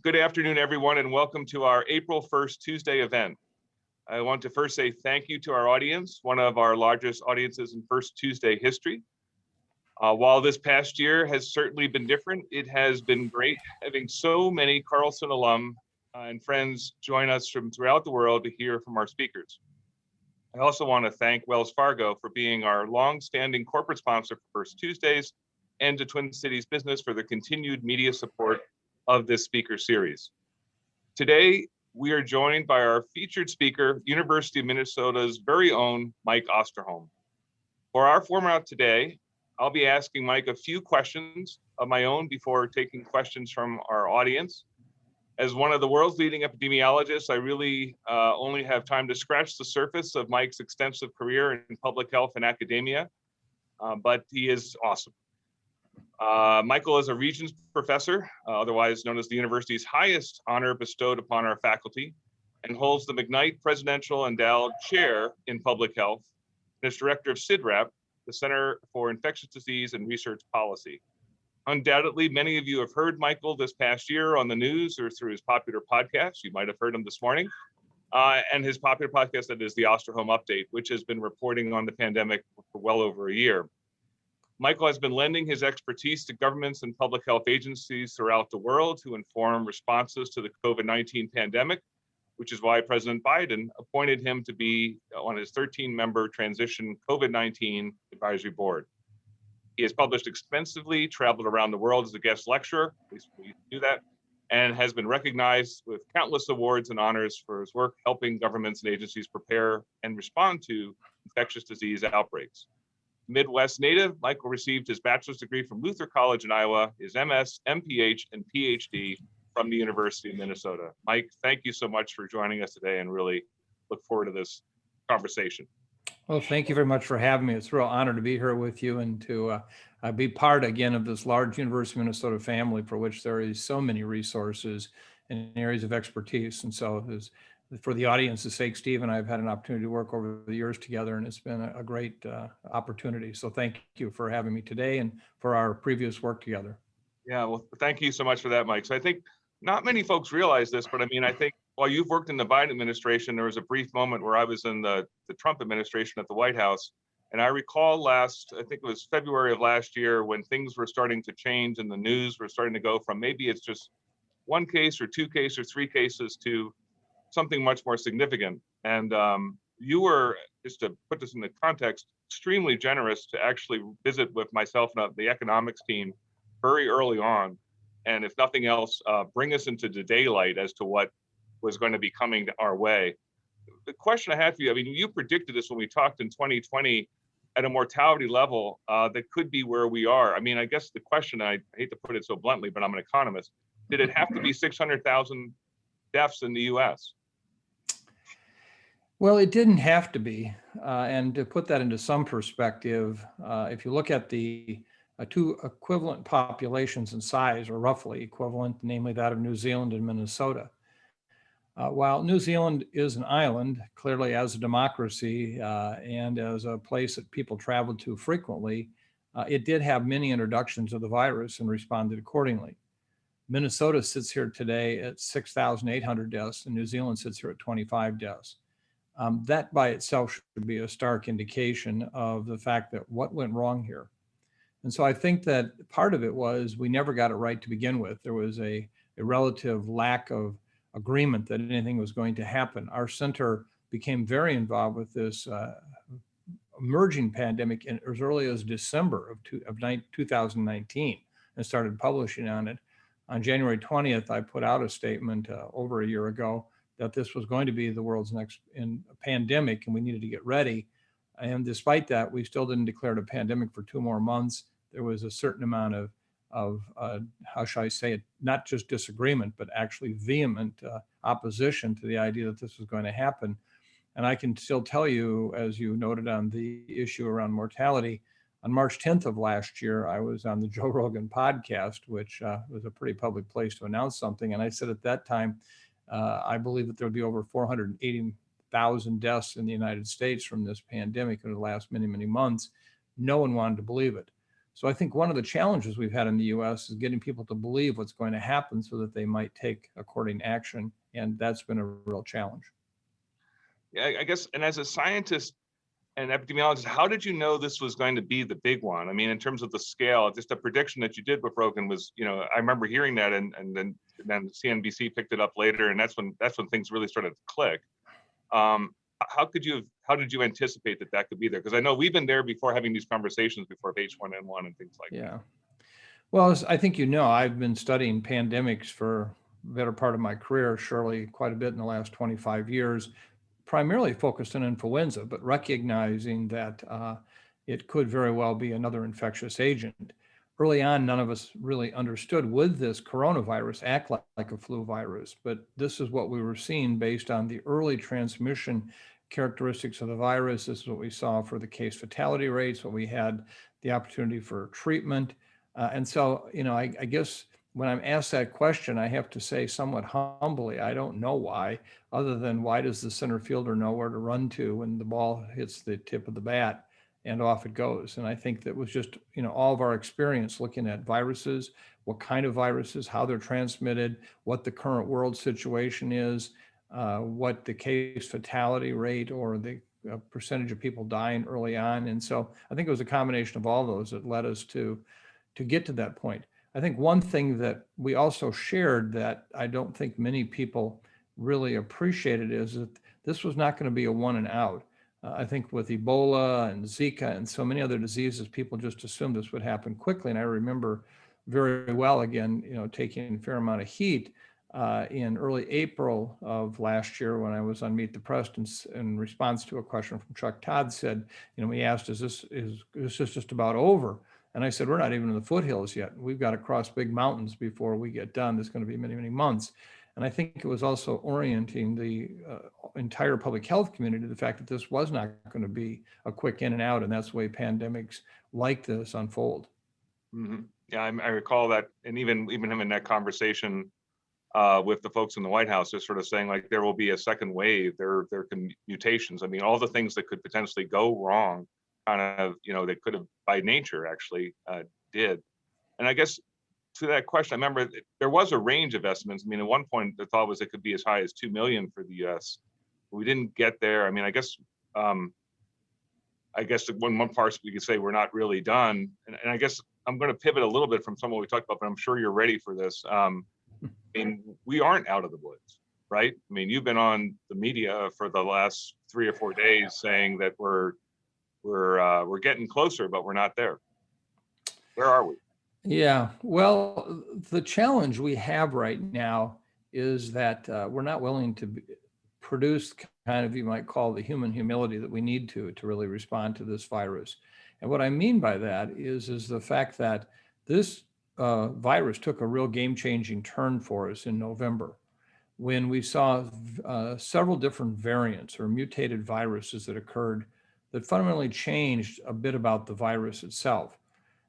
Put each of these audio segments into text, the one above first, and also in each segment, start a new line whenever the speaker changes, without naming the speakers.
Good afternoon, everyone, and welcome to our April 1st Tuesday event. I want to first say thank you to our audience, one of our largest audiences in First Tuesday history. While this past year has certainly been different, it has been great having so many Carlson alum and friends join us from throughout the world to hear from our speakers. I also want to thank Wells Fargo for being our long-standing corporate sponsor for First Tuesdays and to Twin Cities Business for the continued media support of this speaker series. Today, we are joined by our featured speaker, University of Minnesota's very own Mike Osterholm. For our format today, I'll be asking Mike a few questions of my own before taking questions from our audience. As one of the world's leading epidemiologists, I really only have time to scratch the surface of Mike's extensive career in public health and academia, but he is awesome. Michael is a Regents Professor, otherwise known as the university's highest honor bestowed upon our faculty, and holds the McKnight Presidential Endowed Chair in Public Health, and is director of CIDRAP, the Center for Infectious Disease and Research Policy. Undoubtedly, many of you have heard Michael this past year on the news or through his popular podcast. You might have heard him this morning, and his popular podcast that is the Osterholm Update, which has been reporting on the pandemic for well over a year. Michael has been lending his expertise to governments and public health agencies throughout the world to inform responses to the COVID-19 pandemic, which is why President Biden appointed him to be on his 13-member transition COVID-19 advisory board. He has published extensively, traveled around the world as a guest lecturer, at least we do that, and has been recognized with countless awards and honors for his work helping governments and agencies prepare and respond to infectious disease outbreaks. Midwest native, Michael received his bachelor's degree from Luther College in Iowa, his MS, MPH, and PhD from the University of Minnesota. Mike, thank you so much for joining us today and really look forward to this conversation.
Well, thank you very much for having me. It's a real honor to be here with you and to be part again of this large University of Minnesota family for which there is so many resources and areas of expertise. And so for the audience's sake, Steve and I have had an opportunity to work over the years together, and it's been a great opportunity. So thank you for having me today and for our previous work together.
Yeah, well, thank you so much for that, Mike. So I think not many folks realize this, but I mean, I think while you've worked in the Biden administration, there was a brief moment where I was in the Trump administration at the White House. And I recall I think it was February of last year, when things were starting to change and the news were starting to go from maybe it's just one case or two cases or three cases to something much more significant. And you were, just to put this into context, extremely generous to actually visit with myself and the economics team very early on. And if nothing else, bring us into the daylight as to what was going to be coming our way. The question I had for you, I mean, you predicted this when we talked in 2020 at a mortality level that could be where we are. I mean, I guess the question, I hate to put it so bluntly, but I'm an economist, did it have to be 600,000 deaths in the US?
Well, it didn't have to be. And to put that into some perspective, if you look at the two equivalent populations in size, or roughly equivalent, namely that of New Zealand and Minnesota. While New Zealand is an island, clearly as a democracy and as a place that people traveled to frequently, it did have many introductions of the virus and responded accordingly. Minnesota sits here today at 6,800 deaths, and New Zealand sits here at 25 deaths. That by itself should be a stark indication of the fact that what went wrong here. And so I think that part of it was we never got it right to begin with. There was a relative lack of agreement that anything was going to happen. Our center became very involved with this emerging pandemic as early as December of 2019 and started publishing on it. On January 20th, I put out a statement over a year ago that this was going to be the world's next pandemic and we needed to get ready. And despite that, we still didn't declare it a pandemic for 2 more months. There was a certain amount of how shall I say it, not just disagreement, but actually vehement opposition to the idea that this was going to happen. And I can still tell you, as you noted on the issue around mortality, on March 10th of last year, I was on the Joe Rogan podcast, which was a pretty public place to announce something. And I said at that time, I believe that there would be over 480,000 deaths in the United States from this pandemic in the last many, many months. No one wanted to believe it. So I think one of the challenges we've had in the US is getting people to believe what's going to happen so that they might take according action. And that's been a real challenge.
Yeah, I guess, and as a scientist and epidemiologist, how did you know this was going to be the big one? I mean, in terms of the scale, just a prediction that you did with Rogan was, I remember hearing that, and then CNBC picked it up later, and that's when things really started to click. How did you anticipate that could be there? Because I know we've been there before, having these conversations before of H1N1 and things like that.
Yeah. Well, as I think I've been studying pandemics for the better part of my career, surely quite a bit in the last 25 years, primarily focused on influenza, but recognizing that it could very well be another infectious agent. Early on, none of us really understood, would this coronavirus act like a flu virus? But this is what we were seeing based on the early transmission characteristics of the virus. This is what we saw for the case fatality rates, what we had the opportunity for treatment. And so, I guess when I'm asked that question, I have to say somewhat humbly, I don't know why, other than why does the center fielder know where to run to when the ball hits the tip of the bat and off it goes. And I think that was just, all of our experience looking at viruses, what kind of viruses, how they're transmitted, what the current world situation is, what the case fatality rate or the percentage of people dying early on. And so I think it was a combination of all those that led us to get to that point. I think one thing that we also shared that I don't think many people really appreciated is that this was not going to be a one and out. I think with Ebola and Zika and so many other diseases, people just assumed this would happen quickly. And I remember very well, again, taking a fair amount of heat in early April of last year when I was on Meet the Press in response to a question from Chuck Todd said, he asked, is this just about over? And I said, we're not even in the foothills yet. We've got to cross big mountains before we get done. There's going to be many, many months. And I think it was also orienting the entire public health community to the fact that this was not going to be a quick in and out. And that's the way pandemics like this unfold.
Mm-hmm. Yeah, I recall that, and even him in that conversation with the folks in the White House, just sort of saying like there will be a second wave. There can be mutations. I mean, all the things that could potentially go wrong, kind of, they could have by nature actually did. And I guess to that question, I remember there was a range of estimates. I mean, at one point the thought was it could be as high as 2 million for the U.S. We didn't get there. I mean, I guess one part we could say we're not really done. And I guess I'm going to pivot a little bit from some of what we talked about, but I'm sure you're ready for this. I mean, we aren't out of the woods, right? I mean, you've been on the media for the last 3 or 4 days saying that we're getting closer, but we're not there. Where are we?
Yeah, well, the challenge we have right now is that we're not willing to produce kind of, you might call, the human humility that we need to really respond to this virus. And what I mean by that is the fact that this virus took a real game-changing turn for us in November when we saw several different variants or mutated viruses that occurred that fundamentally changed a bit about the virus itself.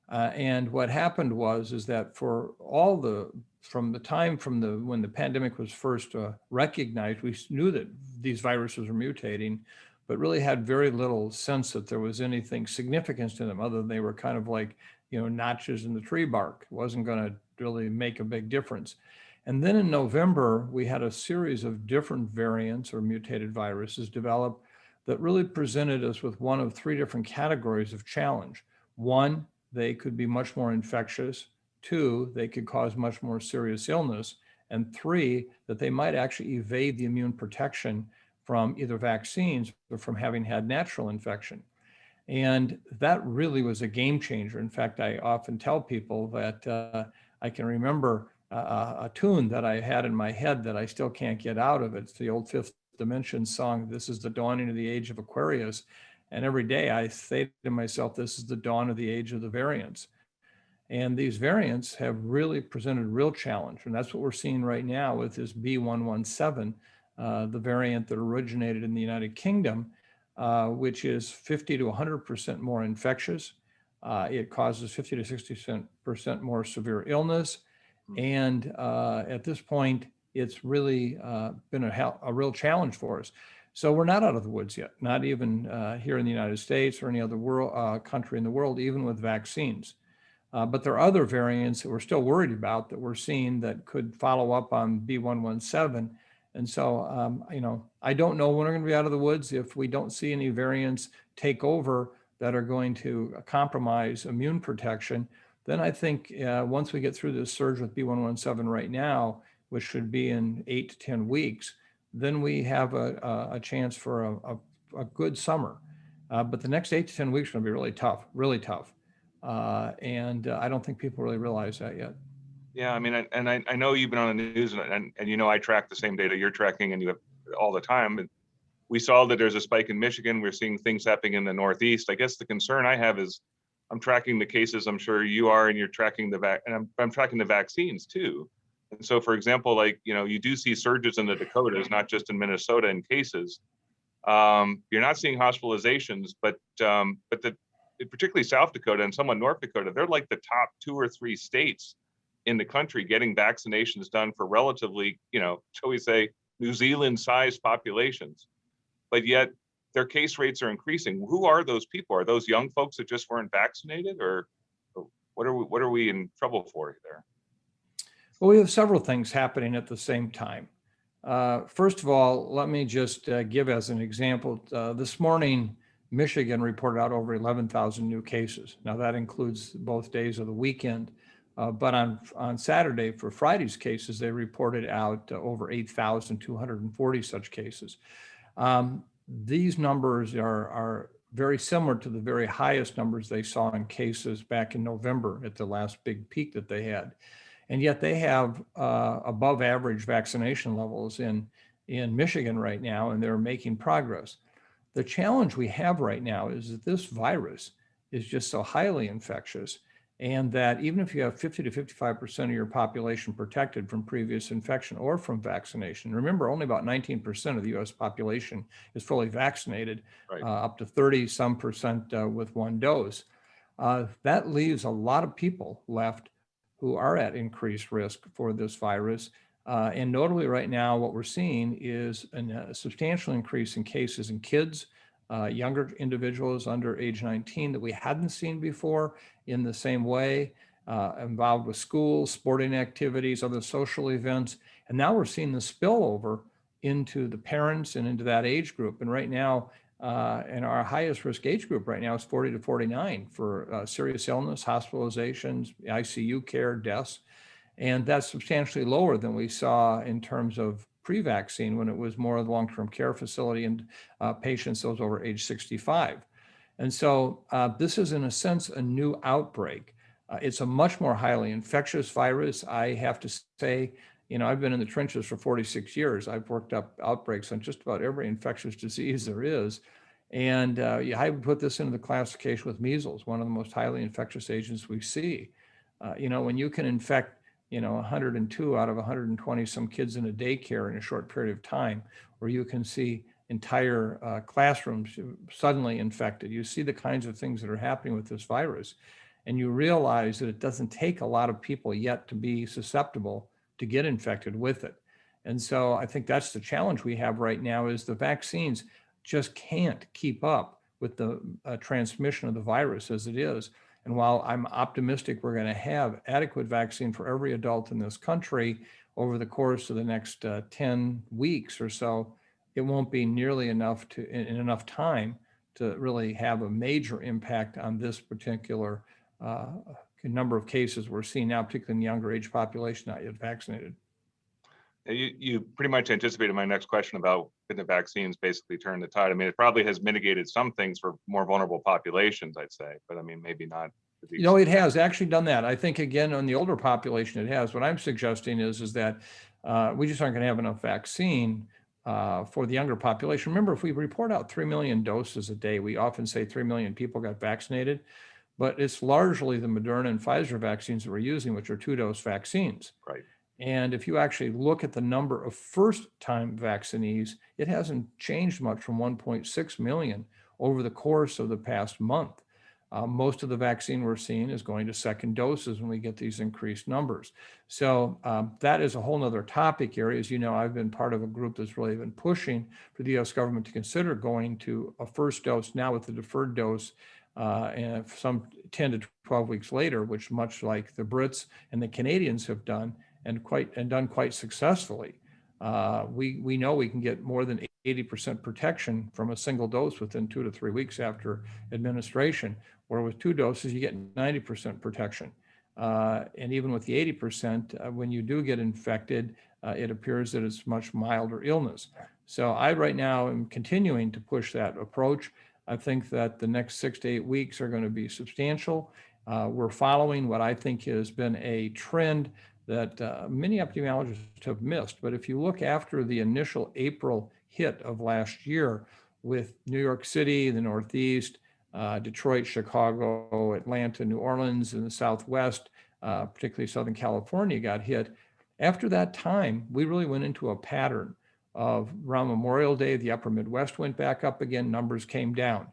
And what happened is that for from when the pandemic was first recognized, we knew that these viruses were mutating, but really had very little sense that there was anything significant to them other than they were kind of like, notches in the tree bark. It wasn't going to really make a big difference. And then in November, we had a series of different variants or mutated viruses develop that really presented us with one of 3 different categories of challenge. One, they could be much more infectious. 2, they could cause much more serious illness. And 3, that they might actually evade the immune protection from either vaccines or from having had natural infection. And that really was a game changer. In fact, I often tell people that I can remember a tune that I had in my head that I still can't get out of it. It's the old Fifth Dimension song, "This is the dawning of the age of Aquarius." And every day I say to myself, this is the dawn of the age of the variants. And these variants have really presented a real challenge. And that's what we're seeing right now with this B117, the variant that originated in the United Kingdom, which is 50 to 100% more infectious. It causes 50 to 60% more severe illness. And at this point, it's really been a real challenge for us. So we're not out of the woods yet, not even here in the United States or any other country in the world, even with vaccines. But there are other variants that we're still worried about that we're seeing that could follow up on B117. And so, I don't know when we're going to be out of the woods if we don't see any variants take over that are going to compromise immune protection. Then I think once we get through this surge with B117 right now, which should be in 8 to 10 weeks, then we have a chance for a good summer. But the next 8 to 10 weeks are going to be really tough, really tough. And I don't think people really realize that yet.
Yeah, I mean, I know you've been on the news, and I track the same data you're tracking, and you have all the time. And we saw that there's a spike in Michigan. We're seeing things happening in the Northeast. I guess the concern I have is I'm tracking the cases. I'm sure you are, and you're tracking and I'm tracking the vaccines too. And so, for example, like you do see surges in the Dakotas, not just in Minnesota in cases. You're not seeing hospitalizations, but particularly South Dakota and somewhat North Dakota, they're like the top 2 or 3 states in the country getting vaccinations done for relatively, shall we say, New Zealand-sized populations. But yet their case rates are increasing. Who are those people? Are those young folks that just weren't vaccinated, or what are we in trouble for there?
Well, we have several things happening at the same time. First of all, let me just give as an example. This morning, Michigan reported out over 11,000 new cases. Now that includes both days of the weekend. But on Saturday, for Friday's cases, they reported out over 8,240 such cases. These numbers are very similar to the very highest numbers they saw in cases back in November at the last big peak that they had. And yet they have above average vaccination levels in Michigan right now, and they're making progress. The challenge we have right now is that this virus is just so highly infectious, and that even if you have 50 to 55% of your population protected from previous infection or from vaccination, remember only about 19% of the US population is fully vaccinated,
Right.
Up to 30 some percent with 1 dose. That leaves a lot of people left who are at increased risk for this virus. And notably right now, what we're seeing is a substantial increase in cases in kids, younger individuals under age 19 that we hadn't seen before in the same way, involved with schools, sporting activities, other social events. And now we're seeing the spillover into the parents and into that age group. And right now, and our highest risk age group right now is 40 to 49 for serious illness, hospitalizations, ICU care, deaths. And that's substantially lower than we saw in terms of pre-vaccine when it was more of the long-term care facility and patients, those over age 65. And so this is in a sense a new outbreak. It's a much more highly infectious virus. I have to say, I've been in the trenches for 46 years. I've worked up outbreaks on just about every infectious disease there is. And I would put this into the classification with measles, one of the most highly infectious agents we see. When you can infect 102 out of 120 some kids in a daycare in a short period of time, or you can see entire classrooms suddenly infected. You see the kinds of things that are happening with this virus, and you realize that it doesn't take a lot of people yet to be susceptible to get infected with it. And so I think that's the challenge we have right now is the vaccines just can't keep up with the transmission of the virus as it is. And while I'm optimistic we're going to have adequate vaccine for every adult in this country over the course of the next 10 weeks or so, it won't be nearly enough in enough time to really have a major impact on this particular number of cases we're seeing now, particularly in the younger age population not yet vaccinated.
You pretty much anticipated my next question about can the vaccines basically turn the tide. I mean, it probably has mitigated some things for more vulnerable populations, I'd say, but I mean, maybe not.
It has actually done that. I think, again, on the older population, it has. What I'm suggesting is that we just aren't going to have enough vaccine for the younger population. Remember, if we report out 3 million doses a day, we often say 3 million people got vaccinated, but it's largely the Moderna and Pfizer vaccines that we're using, which are 2-dose vaccines.
Right.
And if you actually look at the number of first-time vaccinees, it hasn't changed much from 1.6 million over the course of the past month. Most of the vaccine we're seeing is going to second doses when we get these increased numbers. So that is a whole nother topic area. As you know, I've been part of a group that's really been pushing for the US government to consider going to a first dose now with the deferred dose and some 10 to 12 weeks later, which much like the Brits and the Canadians have done and done quite successfully. We know we can get more than 80% protection from a single dose within 2 to 3 weeks after administration, where with 2 doses, you get 90% protection. And even with the 80%, when you do get infected, it appears that it's much milder illness. So I right now am continuing to push that approach. I think that the next 6 to 8 weeks are going to be substantial. We're following what I think has been a trend that many epidemiologists have missed. But if you look after the initial April hit of last year with New York City, the Northeast, Detroit, Chicago, Atlanta, New Orleans, and the Southwest, particularly Southern California, got hit. After that time, we really went into a pattern of around Memorial Day, the upper Midwest went back up again, numbers came down.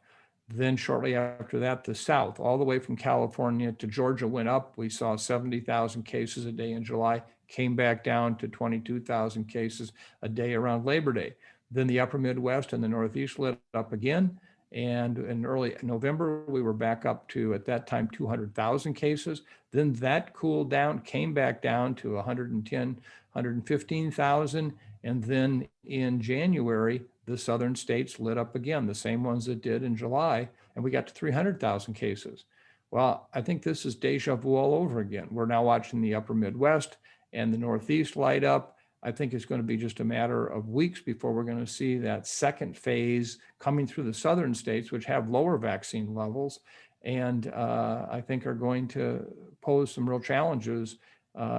Then shortly after that, the South, all the way from California to Georgia went up. We saw 70,000 cases a day in July, came back down to 22,000 cases a day around Labor Day. Then the upper Midwest and the Northeast lit up again. And in early November, we were back up to, at that time, 200,000 cases. Then that cooled down, came back down to 110, 115,000. And then in January, the southern states lit up again, the same ones that did in July, and we got to 300,000 cases. Well, I think this is deja vu all over again. We're now watching the upper Midwest and the Northeast light up. I think it's going to be just a matter of weeks before we're going to see that second phase coming through the southern states, which have lower vaccine levels, and I think are going to pose some real challenges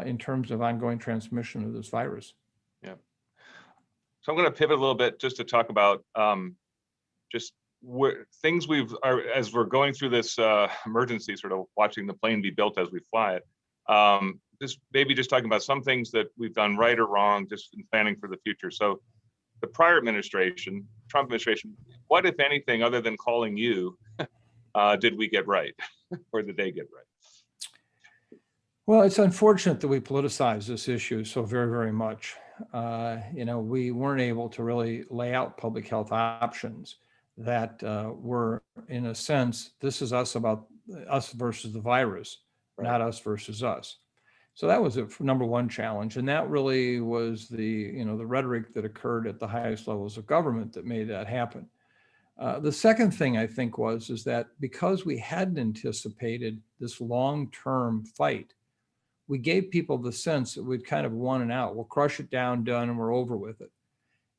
in terms of ongoing transmission of this virus.
Yeah. So I'm going to pivot a little bit just to talk about just things as we're going through this emergency, sort of watching the plane be built as we fly it. Just talking about some things that we've done right or wrong, just in planning for the future. So the prior administration, Trump administration, what, if anything, other than calling you, did we get right or did they get right?
Well, it's unfortunate that we politicize this issue so very, very much. We weren't able to really lay out public health options that were, in a sense, this is us versus the virus, right, not us versus us. So that was a number one challenge. And that really was the rhetoric that occurred at the highest levels of government that made that happen. The second thing I think is that because we hadn't anticipated this long-term fight, we gave people the sense that we'd kind of won and out. We'll crush it down, done, and we're over with it.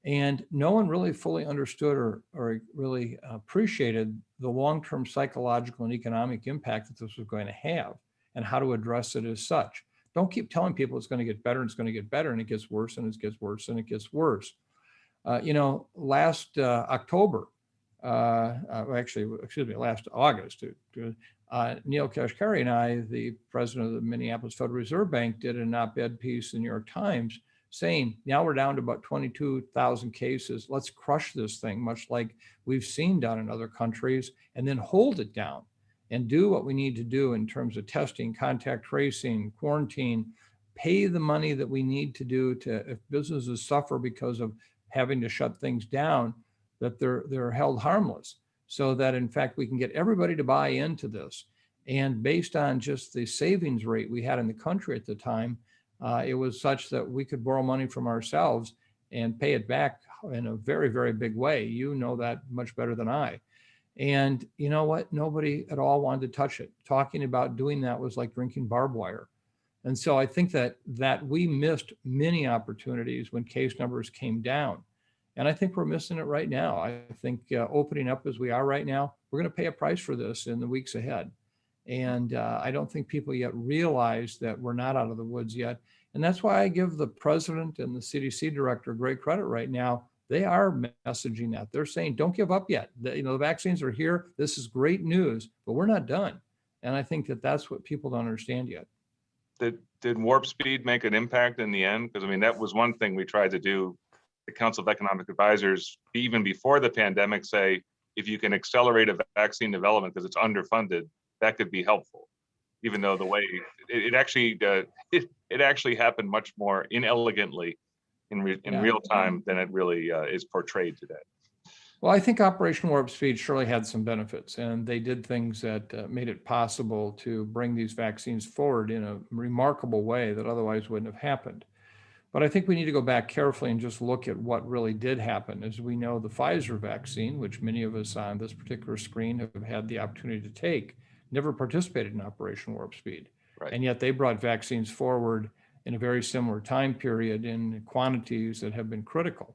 And no one really fully understood or really appreciated the long-term psychological and economic impact that this was going to have and how to address it as such. Don't keep telling people it's going to get better and it's going to get better, and it gets worse and it gets worse and it gets worse. Last October, last August, Neil Kashkari and I, the president of the Minneapolis Federal Reserve Bank, did an op-ed piece in the New York Times saying, now we're down to about 22,000 cases. Let's crush this thing, much like we've seen done in other countries, and then hold it down and do what we need to do in terms of testing, contact tracing, quarantine, pay the money that we need to do to, if businesses suffer because of having to shut things down, that they're held harmless, so that in fact we can get everybody to buy into this. And based on just the savings rate we had in the country at the time, it was such that we could borrow money from ourselves and pay it back in a very, very big way. You know that much better than I. And you know what? Nobody at all wanted to touch it. Talking about doing that was like drinking barbed wire. And so I think that we missed many opportunities when case numbers came down. And I think we're missing it right now. I think opening up as we are right now, we're going to pay a price for this in the weeks ahead. And I don't think people yet realize that we're not out of the woods yet. And that's why I give the president and the CDC director great credit right now. They are messaging that. They're saying, don't give up yet. The vaccines are here. This is great news, but we're not done. And I think that that's what people don't understand yet.
Did warp speed make an impact in the end? Because I mean, that was one thing we tried to do. The Council of Economic Advisors, even before the pandemic, say, if you can accelerate a vaccine development because it's underfunded, that could be helpful. Even though the way it actually happened much more inelegantly in real time than it really is portrayed today.
Well, I think Operation Warp Speed surely had some benefits, and they did things that made it possible to bring these vaccines forward in a remarkable way that otherwise wouldn't have happened. But I think we need to go back carefully and just look at what really did happen. As we know, the Pfizer vaccine, which many of us on this particular screen have had the opportunity to take, never participated in Operation Warp Speed.
Right.
And yet they brought vaccines forward in a very similar time period in quantities that have been critical.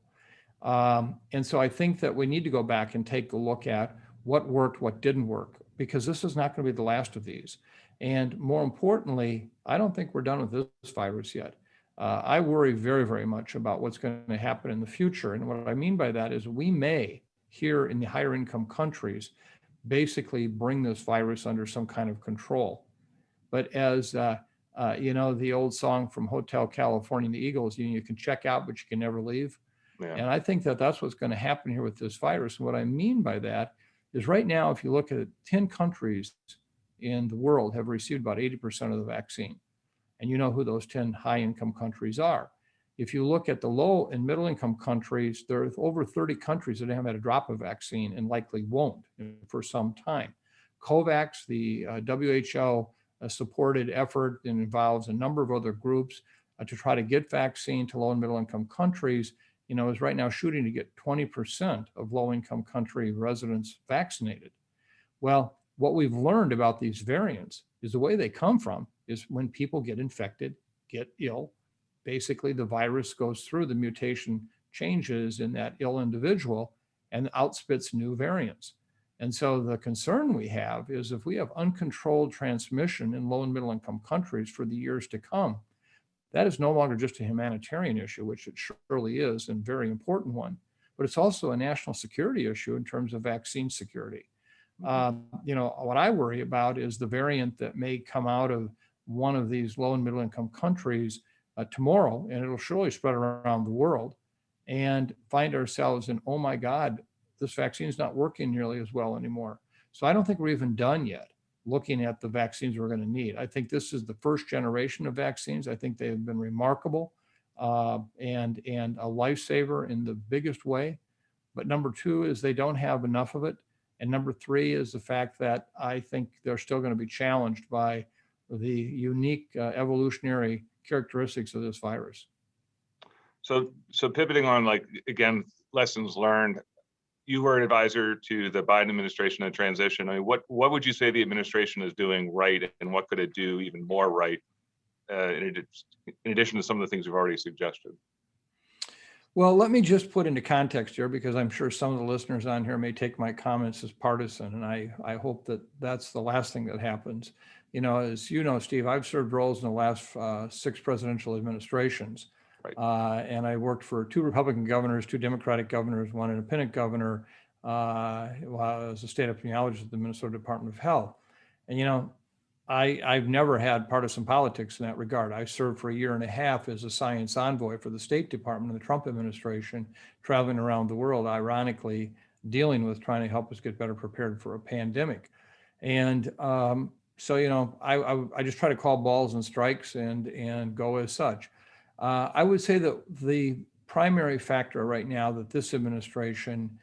And so I think that we need to go back and take a look at what worked, what didn't work, because this is not going to be the last of these. And more importantly, I don't think we're done with this virus yet. I worry very, very much about what's going to happen in the future. And what I mean by that is we may, here in the higher income countries, basically bring this virus under some kind of control. But as the old song from Hotel California and the Eagles, you can check out, but you can never leave.
Yeah.
And I think that that's what's going to happen here with this virus. And what I mean by that is right now, if you look at it, 10 countries in the world have received about 80% of the vaccine. And you know who those 10 high income countries are. If you look at the low and middle income countries, there are over 30 countries that haven't had a drop of vaccine and likely won't for some time. COVAX, the WHO supported effort, and involves a number of other groups to try to get vaccine to low and middle income countries, is right now shooting to get 20% of low income country residents vaccinated. Well, what we've learned about these variants is the way they come from is when people get infected, get ill, basically the virus goes through the mutation changes in that ill individual and outspits new variants. And so the concern we have is if we have uncontrolled transmission in low and middle income countries for the years to come, that is no longer just a humanitarian issue, which it surely is, and very important one, but it's also a national security issue in terms of vaccine security. What I worry about is the variant that may come out of one of these low and middle income countries tomorrow, and it'll surely spread around the world, and find ourselves in, oh my God, this vaccine is not working nearly as well anymore. So I don't think we're even done yet looking at the vaccines we're going to need. I think this is the first generation of vaccines. I think they have been remarkable and a lifesaver in the biggest way. But number two is they don't have enough of it. And number three is the fact that I think they're still going to be challenged by the unique evolutionary characteristics of this virus.
So pivoting on, again, lessons learned, you were an advisor to the Biden administration and transition. I mean, what would you say the administration is doing right, and what could it do even more right, in addition to some of the things you've already suggested?
Well, let me just put into context here, because I'm sure some of the listeners on here may take my comments as partisan, and I hope that that's the last thing that happens. As you know, Steve, I've served roles in the last 6 presidential administrations. Right. And I worked for 2 Republican governors, 2 Democratic governors, 1 independent governor, while I was a state epidemiologist at the Minnesota Department of Health. And, I've never had partisan politics in that regard. I served for 1.5 years as a science envoy for the State Department in the Trump administration, traveling around the world, ironically, dealing with trying to help us get better prepared for a pandemic. And so, I just try to call balls and strikes and go as such. I would say that the primary factor right now that this administration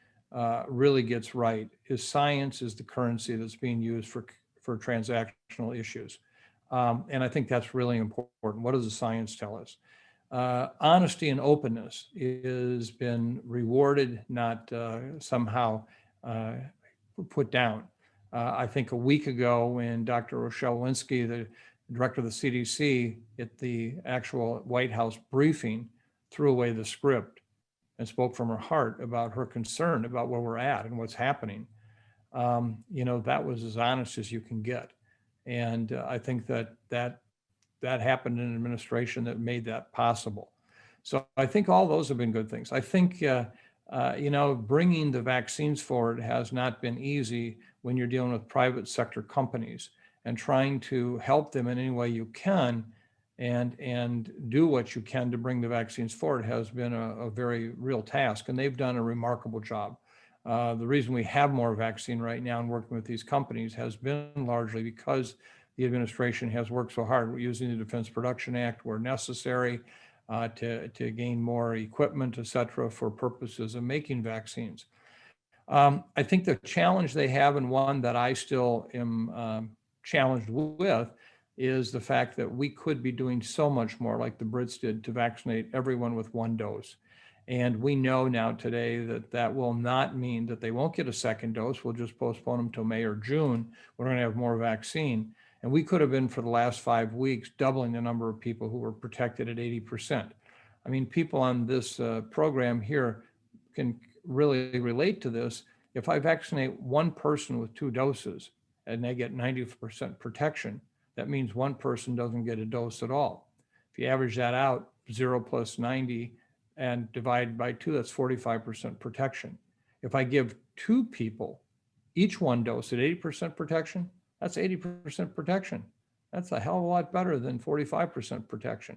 really gets right is science is the currency that's being used for transactional issues. And I think that's really important. What does the science tell us? Honesty and openness has been rewarded, not somehow put down. I think a week ago when Dr. Rochelle Walensky, the director of the CDC, at the actual White House briefing, threw away the script and spoke from her heart about her concern about where we're at and what's happening. That was as honest as you can get. And I think that happened in an administration that made that possible. So I think all those have been good things. I think, bringing the vaccines forward has not been easy when you're dealing with private sector companies, and trying to help them in any way you can and do what you can to bring the vaccines forward has been a very real task. And they've done a remarkable job. The reason we have more vaccine right now and working with these companies has been largely because the administration has worked so hard. We're using the Defense Production Act where necessary to gain more equipment, et cetera, for purposes of making vaccines. I think the challenge they have, and one that I still am challenged with, is the fact that we could be doing so much more like the Brits did to vaccinate everyone with one dose. And we know now today that that will not mean that they won't get a second dose. We'll just postpone them till May or June. We're going to have more vaccine. And we could have been, for the last 5 weeks, doubling the number of people who were protected at 80%. I mean, people on this program here can really relate to this. If I vaccinate one person with 2 doses and they get 90% protection, that means one person doesn't get a dose at all. If you average that out, 0 plus 90 and divide by 2, that's 45% protection. If I give 2 people each 1 dose at 80% protection, that's 80% protection. That's a hell of a lot better than 45% protection.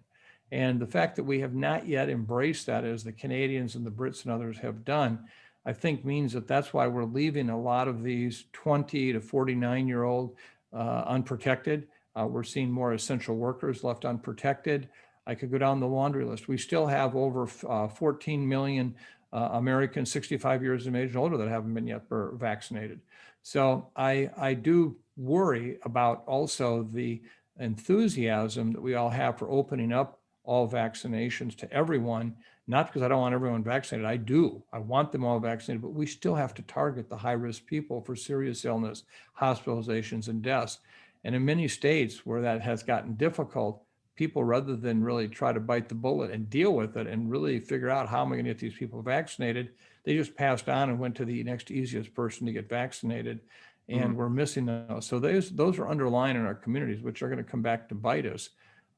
And the fact that we have not yet embraced that, as the Canadians and the Brits and others have done, I think means that that's why we're leaving a lot of these 20 to 49-year-old unprotected. We're seeing more essential workers left unprotected. I could go down the laundry list. We still have over 14 million Americans 65 years of age and older that haven't been yet vaccinated. So I do worry about also the enthusiasm that we all have for opening up all vaccinations to everyone, not because I don't want everyone vaccinated. I do. I want them all vaccinated, but we still have to target the high-risk people for serious illness, hospitalizations, and deaths. And in many states where that has gotten difficult, people, rather than really try to bite the bullet and deal with it and really figure out how am I going to get these people vaccinated, they just passed on and went to the next easiest person to get vaccinated. And we're missing those. So those are underlying in our communities, which are going to come back to bite us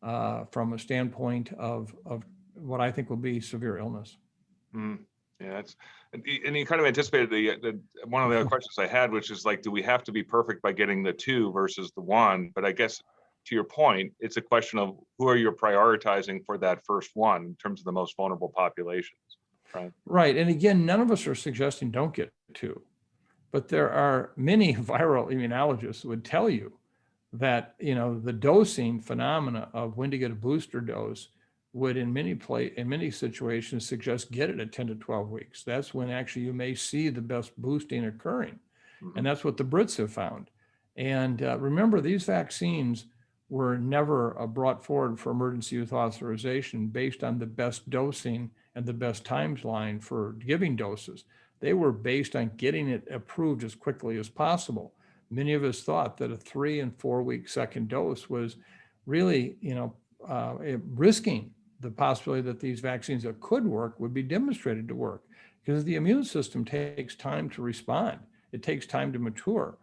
from a standpoint of what I think will be severe illness.
Yeah, and you kind of anticipated the one of the questions I had, which is like, do we have to be perfect by getting the 2 versus the 1? But I guess to your point, it's a question of who are you prioritizing for that first one in terms of the most vulnerable populations, right?
Right. And again, none of us are suggesting don't get 2, but there are many viral immunologists who would tell you that, the dosing phenomena of when to get a booster dose would in many situations suggest get it at 10 to 12 weeks. That's when actually you may see the best boosting occurring. And that's what the Brits have found. And remember, these vaccines were never brought forward for emergency use authorization based on the best dosing and the best timeline for giving doses. They were based on getting it approved as quickly as possible. Many of us thought that a 3 and 4 week second dose was really, risking the possibility that these vaccines that could work would be demonstrated to work, because the immune system takes time to respond. It takes time to mature.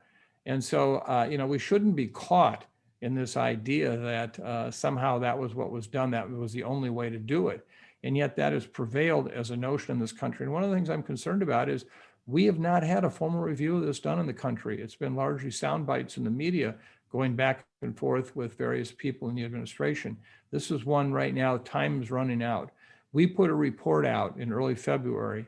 And so, we shouldn't be caught in this idea that somehow that was what was done, that was the only way to do it. And yet that has prevailed as a notion in this country. And one of the things I'm concerned about is we have not had a formal review of this done in the country. It's been largely sound bites in the media going back and forth with various people in the administration. This is one right now, time is running out. We put a report out in early February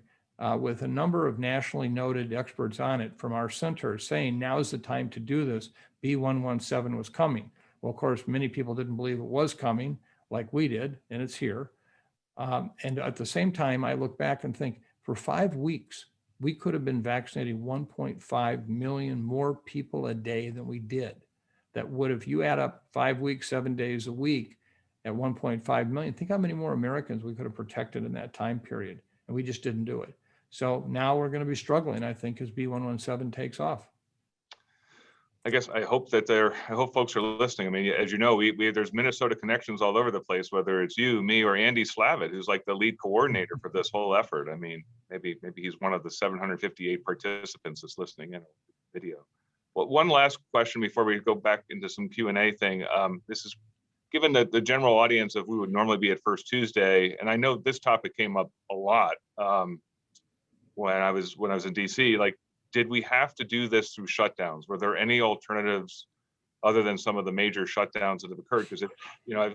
with a number of nationally noted experts on it from our center saying now is the time to do this. B117 was coming. Well, of course, many people didn't believe it was coming like we did, and it's here. And at the same time, I look back and think for 5 weeks, we could have been vaccinating 1.5 million more people a day than we did. That would, if you add up 5 weeks, 7 days a week at 1.5 million, think how many more Americans we could have protected in that time period. And we just didn't do it. So now we're going to be struggling, I think, as B117 takes off.
I guess I hope folks are listening. I mean, as you know, we there's Minnesota connections all over the place, whether it's you, me, or Andy Slavitt, who's like the lead coordinator for this whole effort. I mean, maybe he's one of the 758 participants that's listening in video. Well, one last question before we go back into some Q&A thing. This is given that the general audience of we would normally be at First Tuesday, and I know this topic came up a lot when I was in DC. Like, did we have to do this through shutdowns? Were there any alternatives other than some of the major shutdowns that have occurred? Because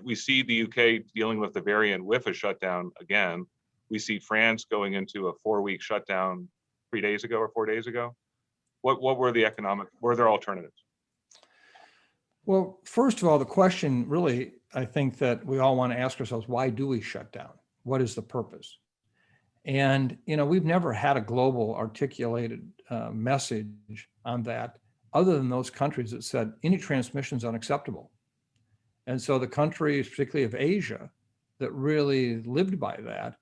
we see the UK dealing with the variant with a shutdown again. We see France going into a 4-week shutdown 3 days ago or 4 days ago. What were were there alternatives?
Well, first of all, the question really, I think that we all want to ask ourselves, why do we shut down? What is the purpose? And, we've never had a global articulated message on that other than those countries that said any transmission is unacceptable. And so the countries, particularly of Asia, that really lived by that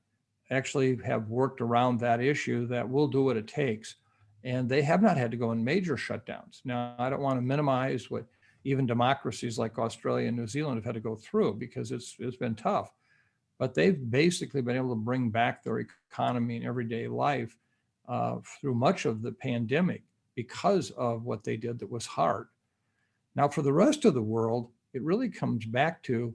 actually have worked around that issue that we'll do what it takes. And they have not had to go in major shutdowns. Now, I don't want to minimize what even democracies like Australia and New Zealand have had to go through, because it's been tough. But they've basically been able to bring back their economy and everyday life through much of the pandemic because of what they did that was hard. Now, for the rest of the world, it really comes back to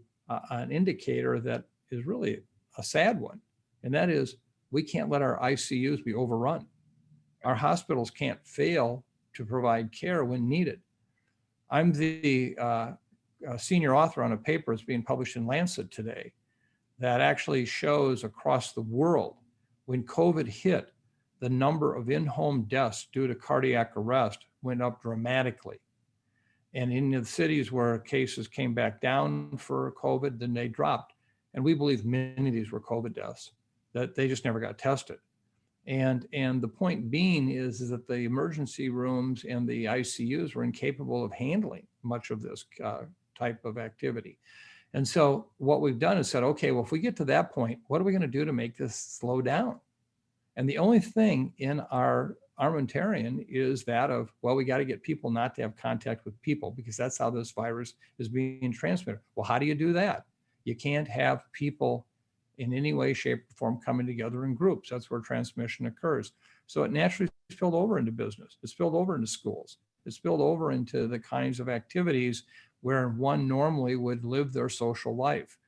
an indicator that is really a sad one. And that is, we can't let our ICUs be overrun. Our hospitals can't fail to provide care when needed. I'm the senior author on a paper that's being published in Lancet today that actually shows across the world, when COVID hit, the number of in-home deaths due to cardiac arrest went up dramatically. And in the cities where cases came back down for COVID, then they dropped. And we believe many of these were COVID deaths, that they just never got tested. And the point being is that the emergency rooms and the ICUs were incapable of handling much of this type of activity. And so what we've done is said, okay, well, if we get to that point, what are we going to do to make this slow down? And the only thing in our armamentarium is that of, well, we got to get people not to have contact with people, because that's how this virus is being transmitted. Well, how do you do that? You can't have people in any way, shape, or form coming together in groups. That's where transmission occurs. So it naturally spilled over into business. It spilled over into schools. It spilled over into the kinds of activities where one normally would live their social life,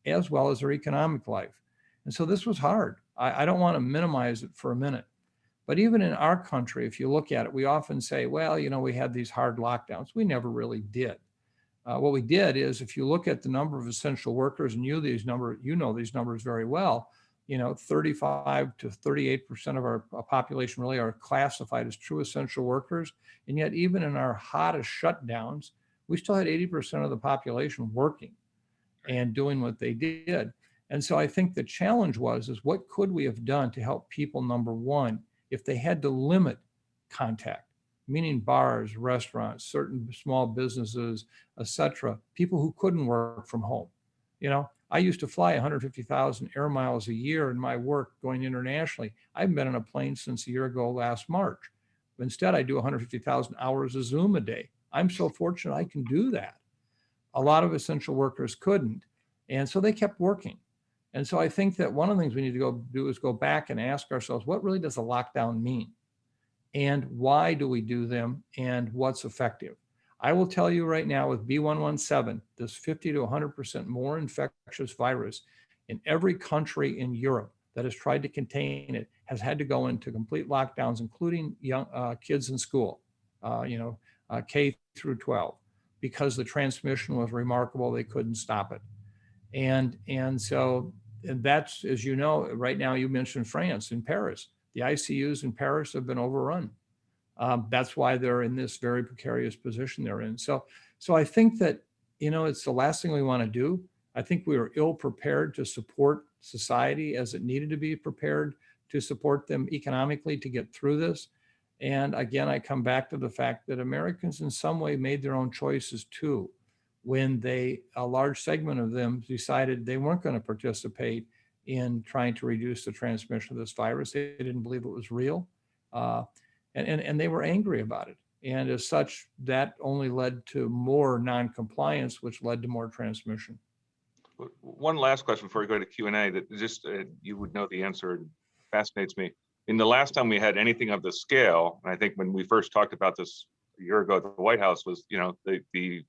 as well as their economic life. And so this was hard. I don't want to minimize it for a minute. But even in our country, if you look at it, we often say, well, we had these hard lockdowns. We never really did. What we did is, if you look at the number of essential workers, and you know these numbers very well, 35 to 38% of our population really are classified as true essential workers. And yet, even in our hottest shutdowns, we still had 80% of the population working and doing what they did. And so I think the challenge is what could we have done to help people, number one, if they had to limit contact, meaning bars, restaurants, certain small businesses, etc., people who couldn't work from home. I used to fly 150,000 air miles a year in my work going internationally. I haven't been on a plane since a year ago last March. But instead, I do 150,000 hours of Zoom a day. I'm so fortunate I can do that. A lot of essential workers couldn't. And so they kept working. And so I think that one of the things we need to go do is go back and ask ourselves, what really does a lockdown mean? And why do we do them? And what's effective? I will tell you right now, with B117, this 50 to 100% more infectious virus, in every country in Europe that has tried to contain it has had to go into complete lockdowns, including young kids in school, K through 12, because the transmission was remarkable. They couldn't stop it. And so that's, as you know, right now, you mentioned France and Paris. The ICUs in Paris have been overrun. That's why they're in this very precarious position they're in. So I think that, it's the last thing we want to do. I think we were ill prepared to support society as it needed to be prepared to support them economically to get through this. And again, I come back to the fact that Americans in some way made their own choices too, when a large segment of them decided they weren't going to participate in trying to reduce the transmission of this virus. They didn't believe it was real. And they were angry about it. And as such, that only led to more non-compliance, which led to more transmission.
One last question before we go to Q&A that just you would know the answer, and fascinates me. In the last time we had anything of the scale, and I think when we first talked about this a year ago at the White House, was the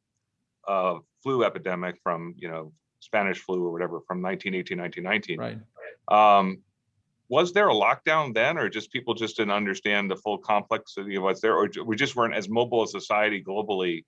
flu epidemic from Spanish flu or whatever from 1918, 1919.
Right.
Was there a lockdown then, or just people just didn't understand the full complexity of what's there, or we just weren't as mobile as society globally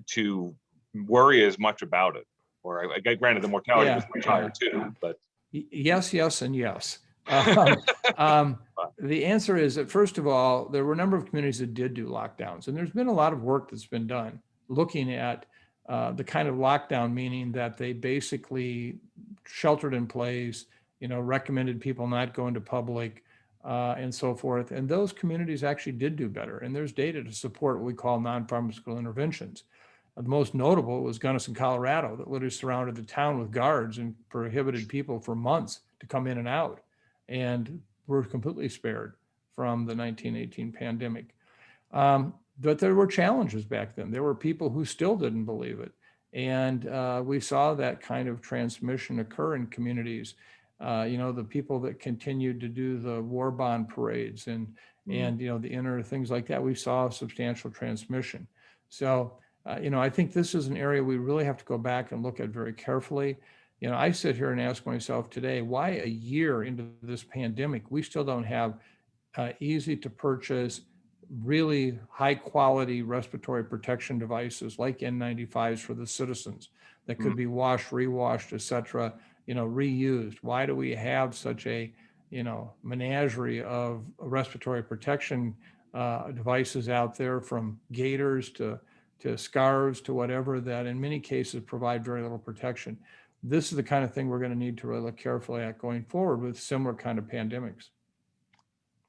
to worry as much about it? Or granted, the mortality was much higher too, but
yes, and yes. The answer is that, first of all, there were a number of communities that did do lockdowns, and there's been a lot of work that's been done looking at the kind of lockdown, meaning that they basically sheltered in place recommended people not go into public, and so forth. And those communities actually did do better. And there's data to support what we call non-pharmaceutical interventions. The most notable was Gunnison, Colorado, that literally surrounded the town with guards and prohibited people for months to come in and out, and were completely spared from the 1918 pandemic. But there were challenges back then. There were people who still didn't believe it. And we saw that kind of transmission occur in communities. The people that continued to do the war bond parades and the inner things like that, we saw substantial transmission. So, I think this is an area we really have to go back and look at very carefully. I sit here and ask myself today, why a year into this pandemic, we still don't have easy to purchase, really high quality respiratory protection devices like N95s for the citizens that could be washed, rewashed, et cetera, reused. Why do we have such a, menagerie of respiratory protection devices out there, from gaiters to scarves to whatever, that in many cases provide very little protection? This is the kind of thing we're going to need to really look carefully at going forward with similar kind of pandemics.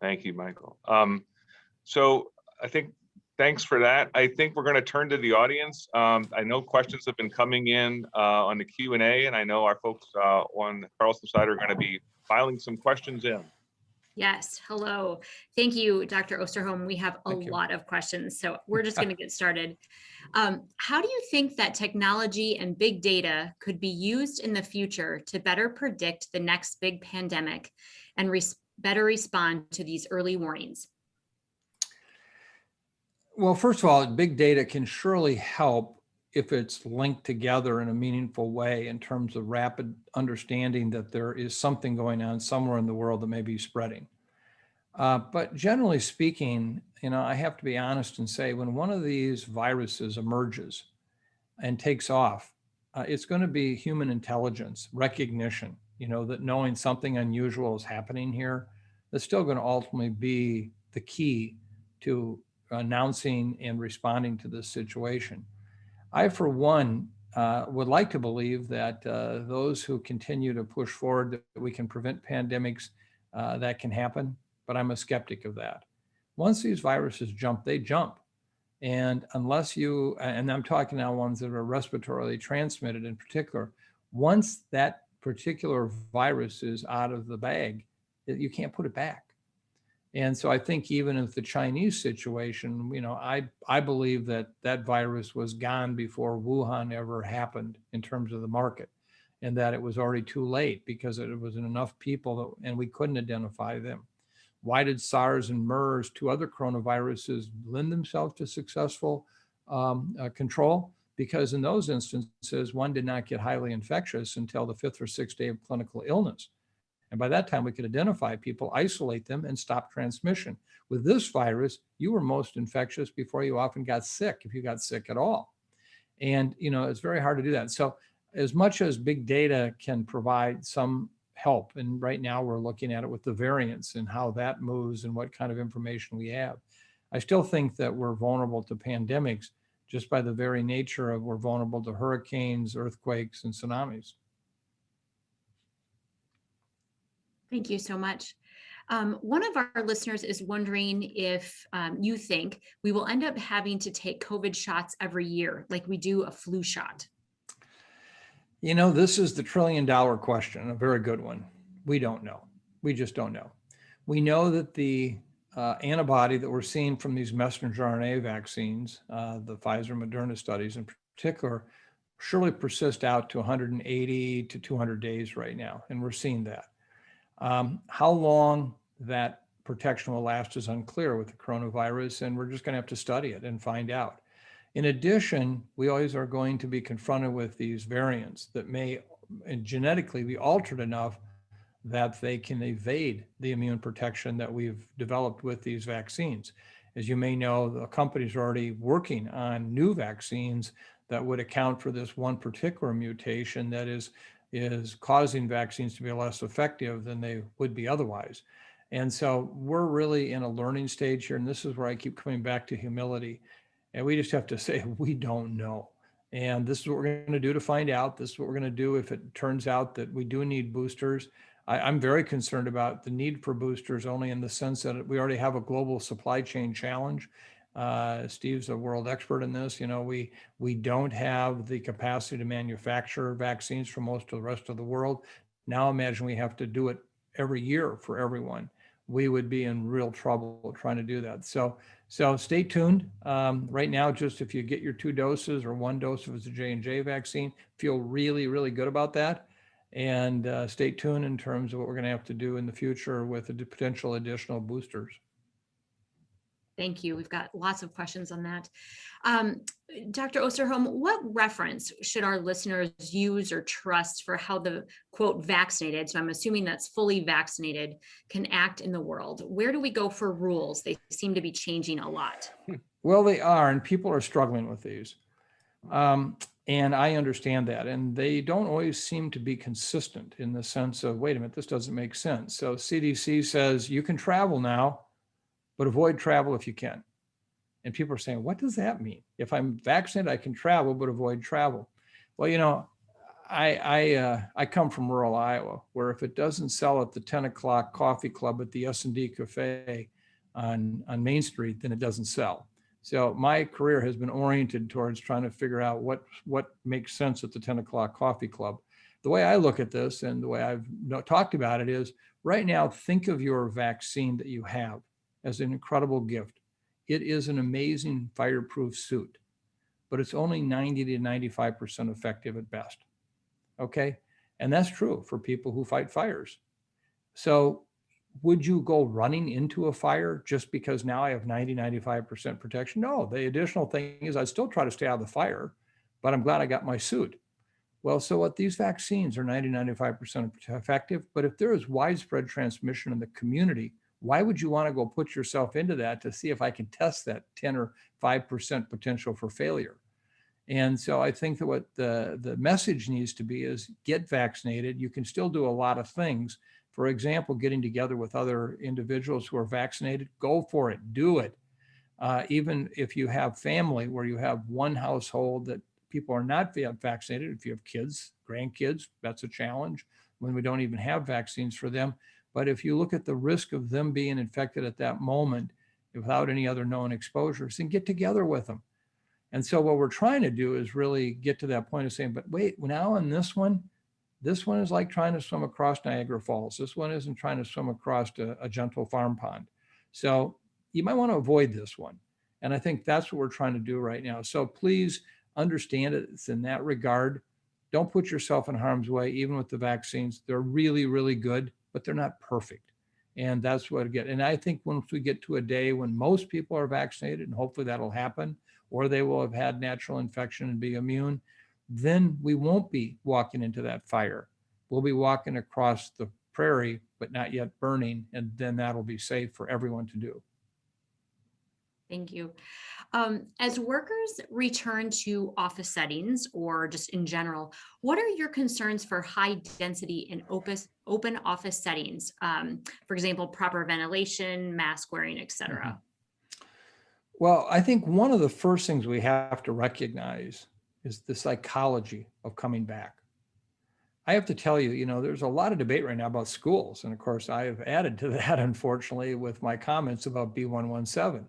Thank you, Michael. So I think, thanks for that. I think we're going to turn to the audience. I know questions have been coming in on the Q&A, and I know our folks on the Carlson side are going to be filing some questions in.
Yes, hello. Thank you, Dr. Osterholm. We have a lot of questions, so we're just going to get started. How do you think that technology and big data could be used in the future to better predict the next big pandemic and better respond to these early warnings?
Well, first of all, big data can surely help if it's linked together in a meaningful way in terms of rapid understanding that there is something going on somewhere in the world that may be spreading. But generally speaking, I have to be honest and say, when one of these viruses emerges and takes off, it's going to be human intelligence, recognition, that knowing something unusual is happening here, that's still going to ultimately be the key to announcing and responding to this situation. I, for one, would like to believe that those who continue to push forward that we can prevent pandemics, that can happen, but I'm a skeptic of that. Once these viruses jump, they jump. And unless and I'm talking now ones that are respiratorily transmitted in particular, once that particular virus is out of the bag, you can't put it back. And so I think even if the Chinese situation, I believe that that virus was gone before Wuhan ever happened in terms of the market, and that it was already too late because it was in enough people and we couldn't identify them. Why did SARS and MERS, two other coronaviruses, lend themselves to successful control? Because in those instances, one did not get highly infectious until the 5th or 6th day of clinical illness. And by that time, we could identify people, isolate them, and stop transmission. With this virus, you were most infectious before you often got sick, if you got sick at all. And, it's very hard to do that. So as much as big data can provide some help, and right now we're looking at it with the variants and how that moves and what kind of information we have, I still think that we're vulnerable to pandemics just by the very nature of we're vulnerable to hurricanes, earthquakes, and tsunamis.
Thank you so much. One of our listeners is wondering if you think we will end up having to take COVID shots every year, like we do a flu shot.
This is the $1 trillion question, a very good one. We don't know. We just don't know. We know that the antibody that we're seeing from these messenger RNA vaccines, the Pfizer Moderna studies in particular, surely persist out to 180 to 200 days right now, and we're seeing that. How long that protection will last is unclear with the coronavirus, and we're just going to have to study it and find out. In addition, we always are going to be confronted with these variants that may genetically be altered enough that they can evade the immune protection that we've developed with these vaccines. As you may know, the companies are already working on new vaccines that would account for this one particular mutation that is causing vaccines to be less effective than they would be otherwise. And so we're really in a learning stage here. And this is where I keep coming back to humility. And we just have to say, we don't know. And this is what we're going to do to find out. This is what we're going to do if it turns out that we do need boosters. I'm very concerned about the need for boosters, only in the sense that we already have a global supply chain challenge. Steve's a world expert in this. We don't have the capacity to manufacture vaccines for most of the rest of the world. Now imagine we have to do it every year for everyone. We would be in real trouble trying to do that. So stay tuned. Right now, just if you get your 2 doses or 1 dose if it's a J&J vaccine, feel really, really good about that. And stay tuned in terms of what we're going to have to do in the future with the potential additional boosters.
Thank you. We've got lots of questions on that. Dr. Osterholm, what reference should our listeners use or trust for how the quote vaccinated, so I'm assuming that's fully vaccinated, can act in the world? Where do we go for rules? They seem to be changing a lot.
Well, they are, and people are struggling with these. And I understand that. And they don't always seem to be consistent in the sense of, wait a minute, this doesn't make sense. So CDC says you can travel now, but avoid travel if you can. And people are saying, what does that mean? If I'm vaccinated, I can travel, but avoid travel. Well, I come from rural Iowa, where if it doesn't sell at the 10 o'clock coffee club at the S&D Cafe on Main Street, then it doesn't sell. So my career has been oriented towards trying to figure out what makes sense at the 10 o'clock coffee club. The way I look at this and the way I've talked about it is, right now, think of your vaccine that you have as an incredible gift. It is an amazing fireproof suit, but it's only 90 to 95% effective at best. Okay. And that's true for people who fight fires. So would you go running into a fire just because now I have 90, 95% protection? No, the additional thing is I'd still try to stay out of the fire, but I'm glad I got my suit. Well, so what, these vaccines are 90, 95% effective, but if there is widespread transmission in the community, why would you want to go put yourself into that to see if I can test that 10 or 5% potential for failure? And so I think that what the message needs to be is get vaccinated. You can still do a lot of things. For example, getting together with other individuals who are vaccinated, go for it, do it. Even if you have family where you have one household that people are not vaccinated, if you have kids, grandkids, that's a challenge when we don't even have vaccines for them. But if you look at the risk of them being infected at that moment without any other known exposures, then get together with them. And so what we're trying to do is really get to that point of saying, but wait, now on this one is like trying to swim across Niagara Falls. This one isn't trying to swim across a gentle farm pond. So you might want to avoid this one. And I think that's what we're trying to do right now. So please understand it. It's in that regard. Don't put yourself in harm's way, even with the vaccines. They're really, really good, but they're not perfect. And that's what I get. And I think once we get to a day when most people are vaccinated, and hopefully that'll happen, or they will have had natural infection and be immune, then we won't be walking into that fire. We'll be walking across the prairie, but not yet burning. And then that'll be safe for everyone to do.
Thank you. As workers return to office settings or just in general, what are your concerns for high density in open office settings? For example, proper ventilation, mask wearing, et cetera.
Mm-hmm. Well, I think one of the first things we have to recognize is the psychology of coming back. I have to tell you, there's a lot of debate right now about schools. And of course, I have added to that, unfortunately, with my comments about B117.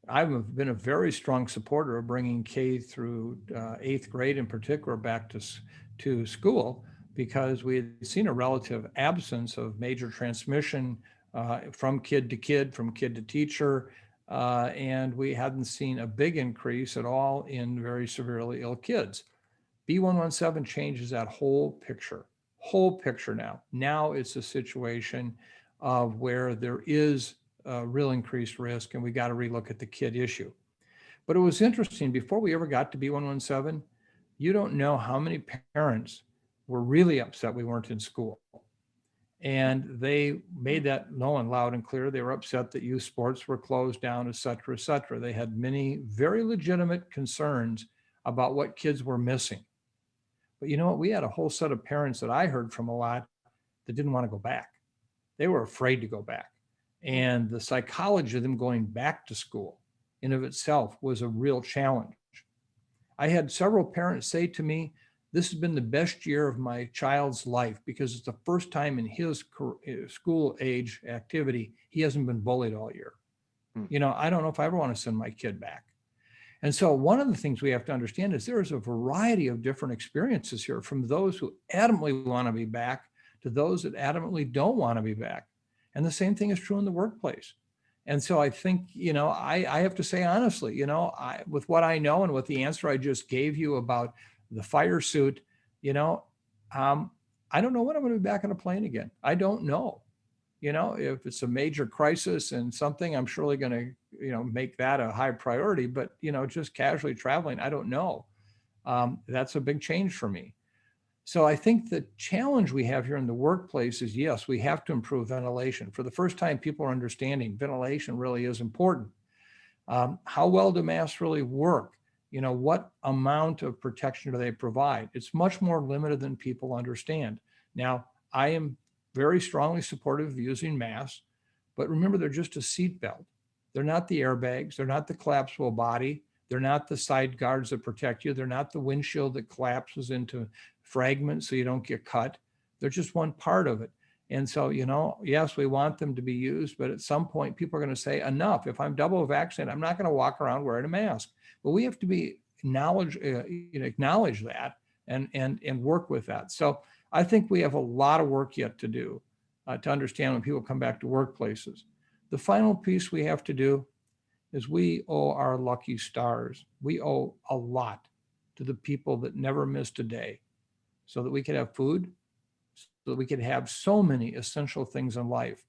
I've been a very strong supporter of bringing K through 8th grade in particular back to school, because we had seen a relative absence of major transmission from kid to kid, from kid to teacher, and we hadn't seen a big increase at all in very severely ill kids. B117 changes that whole picture now. Now it's a situation of where there is real increased risk, and we got to relook at the kid issue. But it was interesting, before we ever got to B117, you don't know how many parents were really upset we weren't in school. And they made that known loud and clear. They were upset that youth sports were closed down, et cetera, et cetera. They had many very legitimate concerns about what kids were missing. But you know what? We had a whole set of parents that I heard from a lot that didn't want to go back. They were afraid to go back. And the psychology of them going back to school in of itself was a real challenge. I had several parents say to me, this has been the best year of my child's life because it's the first time in his school age activity, he hasn't been bullied all year.
Hmm.
I don't know if I ever want to send my kid back. And so one of the things we have to understand is there is a variety of different experiences here, from those who adamantly want to be back to those that adamantly don't want to be back. And the same thing is true in the workplace. And so I think, I have to say honestly, with what I know and with the answer I just gave you about the fire suit, I don't know when I'm going to be back on a plane again. I don't know. If it's a major crisis and something, I'm surely going to, make that a high priority. But, just casually traveling, I don't know. That's a big change for me. So I think the challenge we have here in the workplace is, yes, we have to improve ventilation. For the first time, people are understanding ventilation really is important. How well do masks really work? What amount of protection do they provide? It's much more limited than people understand. Now, I am very strongly supportive of using masks, but remember, they're just a seat belt. They're not the airbags. They're not the collapsible body. They're not the side guards that protect you. They're not the windshield that collapses into fragments so you don't get cut. They're just one part of it. And so, yes, we want them to be used, but at some point people are going to say enough. If I'm double vaccinated, I'm not going to walk around wearing a mask. But we have to be acknowledge that and work with that. So I think we have a lot of work yet to do to understand when people come back to workplaces. The final piece we have to do is we owe our lucky stars. We owe a lot to the people that never missed a day so that we could have food, so that we could have so many essential things in life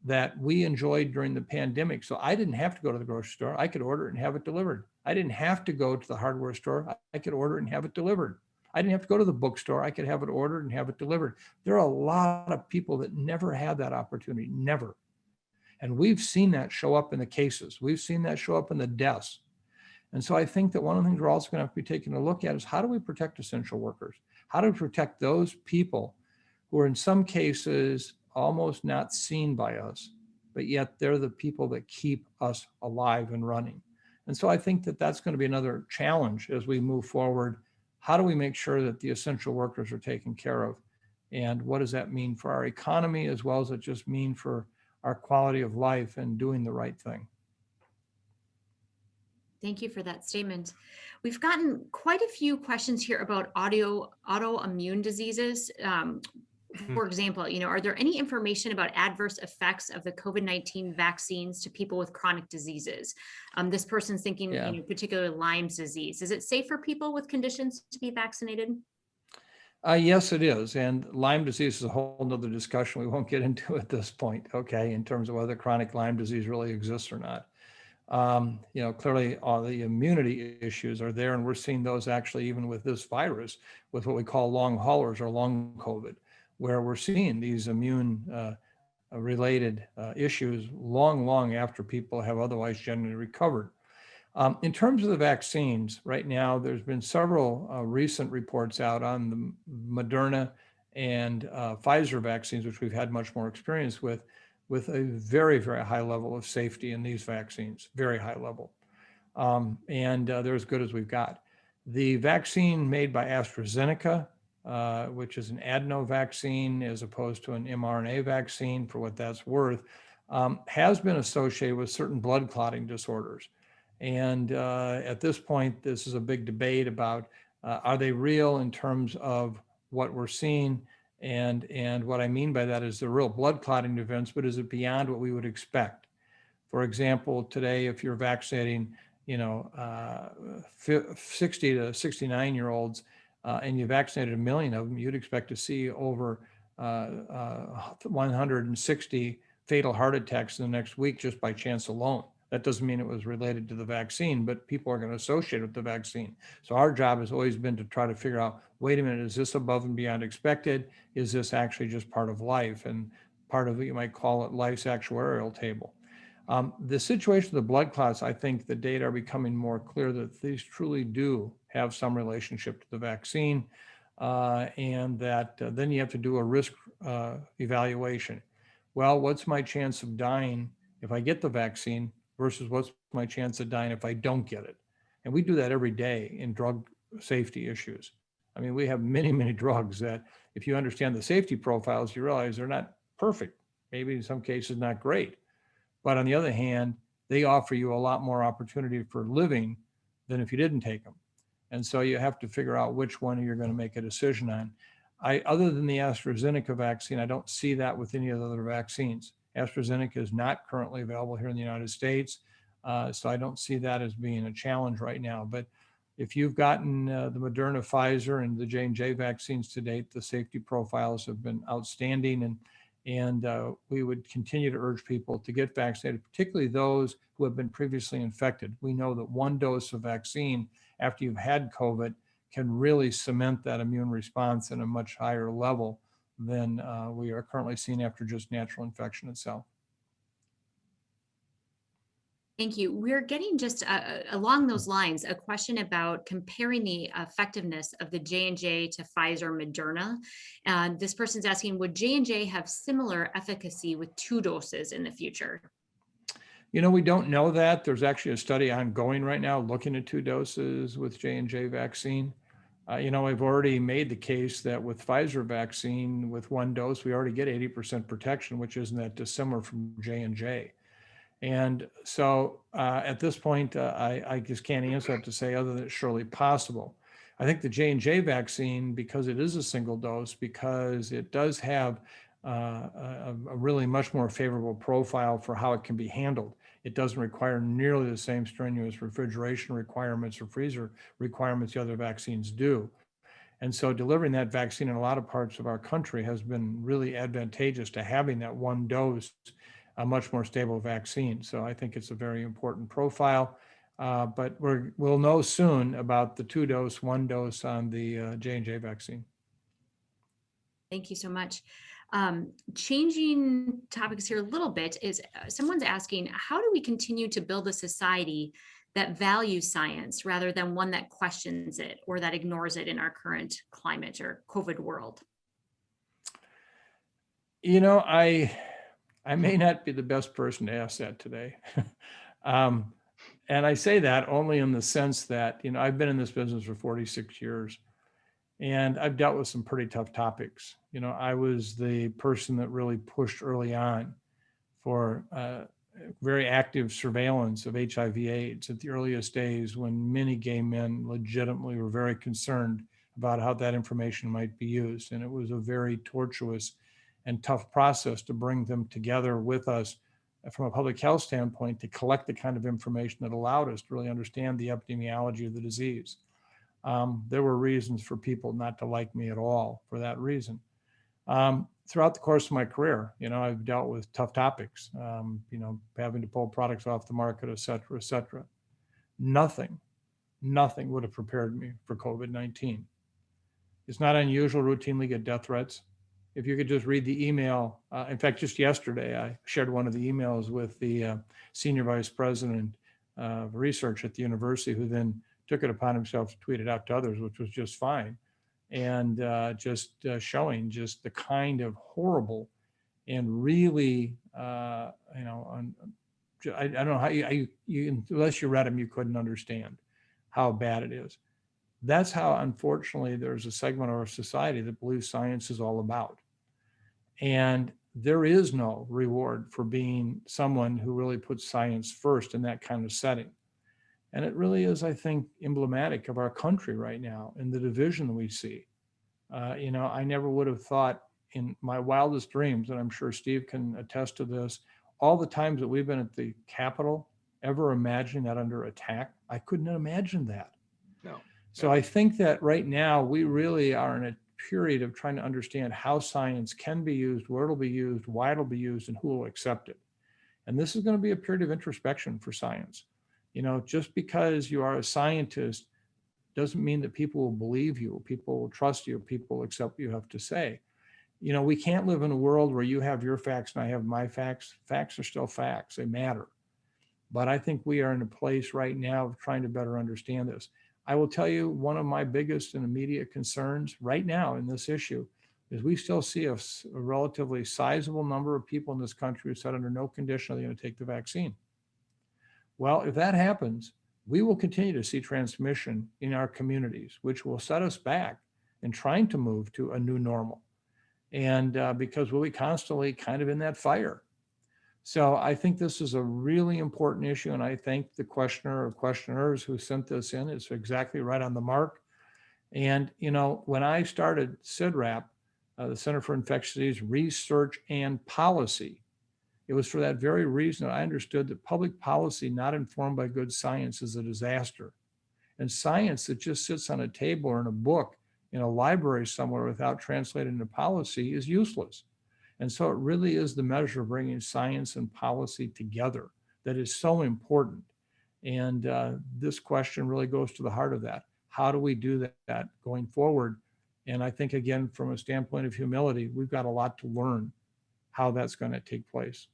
that we enjoyed during the pandemic. So I didn't have to go to the grocery store. I could order it and have it delivered. I didn't have to go to the hardware store. I could order it and have it delivered. I didn't have to go to the bookstore. I could have it ordered and have it delivered. There are a lot of people that never had that opportunity, never. And we've seen that show up in the cases. We've seen that show up in the deaths. And so I think that one of the things we're also going to have to be taking a look at is, how do we protect essential workers? How do we protect those people who are in some cases almost not seen by us, but yet they're the people that keep us alive and running? And so I think that that's going to be another challenge as we move forward. How do we make sure that the essential workers are taken care of? And what does that mean for our economy, as well as it just mean for our quality of life and doing the right thing?
Thank you for that statement. We've gotten quite a few questions here about autoimmune diseases. For example, are there any information about adverse effects of the COVID-19 vaccines to people with chronic diseases? This person's thinking, particularly Lyme's disease. Is it safe for people with conditions to be vaccinated?
Yes, it is. And Lyme disease is a whole nother discussion we won't get into at this point, okay, in terms of whether chronic Lyme disease really exists or not. Clearly all the immunity issues are there, and we're seeing those actually even with this virus, with what we call long haulers or long COVID, where we're seeing these immune related issues long after people have otherwise generally recovered. In terms of the vaccines, right now, there's been several recent reports out on the Moderna and Pfizer vaccines, which we've had much more experience with a very, very high level of safety in these vaccines, very high level. And they're as good as we've got. The vaccine made by AstraZeneca, which is an adeno vaccine as opposed to an mRNA vaccine, for what that's worth, has been associated with certain blood clotting disorders. And at this point, this is a big debate about are they real in terms of what we're seeing? And what I mean by that is the real blood clotting events, but is it beyond what we would expect? For example, today, if you're vaccinating, 60 to 69-year-olds, and you vaccinated 1 million of them, you'd expect to see over 160 fatal heart attacks in the next week just by chance alone. That doesn't mean it was related to the vaccine, but people are going to associate it with the vaccine. So our job has always been to try to figure out, wait a minute, is this above and beyond expected? Is this actually just part of life? And part of it, you might call it life's actuarial table. The situation of the blood clots, I think the data are becoming more clear that these truly do have some relationship to the vaccine, and that then you have to do a risk evaluation. Well, what's my chance of dying if I get the vaccine versus what's my chance of dying if I don't get it? And we do that every day in drug safety issues. I mean, we have many, many drugs that if you understand the safety profiles, you realize they're not perfect, maybe in some cases not great. But on the other hand, they offer you a lot more opportunity for living than if you didn't take them. And so you have to figure out which one you're going to make a decision on. Other than the AstraZeneca vaccine, I don't see that with any of the other vaccines. AstraZeneca is not currently available here in the United States. So I don't see that as being a challenge right now. But if you've gotten the Moderna, Pfizer, and the J&J vaccines to date, the safety profiles have been outstanding. And we would continue to urge people to get vaccinated, particularly those who have been previously infected. We know that one dose of vaccine after you've had COVID can really cement that immune response in a much higher level than we are currently seeing after just natural infection itself.
Thank you. We're getting just along those lines, a question about comparing the effectiveness of the J&J to Pfizer Moderna. This person's asking, would J&J have similar efficacy with 2 doses in the future?
You know, we don't know that. There's actually a study ongoing right now looking at 2 doses with J&J vaccine. You know, I've already made the case that with Pfizer vaccine, with 1 dose, we already get 80% protection, which isn't that dissimilar from J&J. And so at this point, I just can't answer that to say other than it's surely possible. I think the J&J vaccine, because it is a single dose, because it does have a really much more favorable profile for how it can be handled. It doesn't require nearly the same strenuous refrigeration requirements or freezer requirements the other vaccines do. And so delivering that vaccine in a lot of parts of our country has been really advantageous to having that 1 dose, a much more stable vaccine. So I think it's a very important profile, but we'll know soon about the 2 dose, 1 dose on the J&J vaccine.
Thank you so much. Changing topics here a little bit is someone's asking, how do we continue to build a society that values science rather than one that questions it or that ignores it in our current climate or COVID world?
You know, I may not be the best person to ask that today. And I say that only in the sense that, you know, I've been in this business for 46 years and I've dealt with some pretty tough topics. You know, I was the person that really pushed early on for very active surveillance of HIV/AIDS at the earliest days when many gay men legitimately were very concerned about how that information might be used. And it was a very tortuous and tough process to bring them together with us from a public health standpoint to collect the kind of information that allowed us to really understand the epidemiology of the disease. There were reasons for people not to like me at all for that reason. Throughout the course of my career, you know, I've dealt with tough topics, you know, having to pull products off the market, et cetera, et cetera. Nothing would have prepared me for COVID-19. It's not unusual to routinely get death threats. If you could just read the email, in fact, just yesterday, I shared one of the emails with the senior vice president of research at the university, who then took it upon himself to tweet it out to others, which was just fine. And just showing just the kind of horrible and really, you know, I don't know how you unless you read them, you couldn't understand how bad it is. That's how, unfortunately, there's a segment of our society that believes science is all about. And there is no reward for being someone who really puts science first in that kind of setting. And it really is, I think, emblematic of our country right now and the division that we see. You know, I never would have thought in my wildest dreams, and I'm sure Steve can attest to this, all the times that we've been at the Capitol, ever imagining that under attack. I couldn't imagine that.
No.
So I think that right now we really are in a period of trying to understand how science can be used, where it'll be used, why it'll be used, and who will accept it. And this is going to be a period of introspection for science. You know, just because you are a scientist doesn't mean that people will believe you, people will trust you, people will accept what you have to say. You know, we can't live in a world where you have your facts and I have my facts. Facts are still facts, they matter. But I think we are in a place right now of trying to better understand this. I will tell you, one of my biggest and immediate concerns right now in this issue is we still see a relatively sizable number of people in this country who said under no condition are they going to take the vaccine. Well, if that happens, we will continue to see transmission in our communities, which will set us back and trying to move to a new normal. And because we'll be constantly kind of in that fire. So I think this is a really important issue. And I thank the questioner or questioners who sent this in. It's exactly right on the mark. And, you know, when I started CIDRAP, the Center for Infectious Disease Research and Policy, it was for that very reason that I understood that public policy not informed by good science is a disaster. And science that just sits on a table or in a book in a library somewhere without translating into policy is useless. And so it really is the measure of bringing science and policy together that is so important. And this question really goes to the heart of that. How do we do that going forward? And I think, again, from a standpoint of humility, we've got a lot to learn how that's going to take place.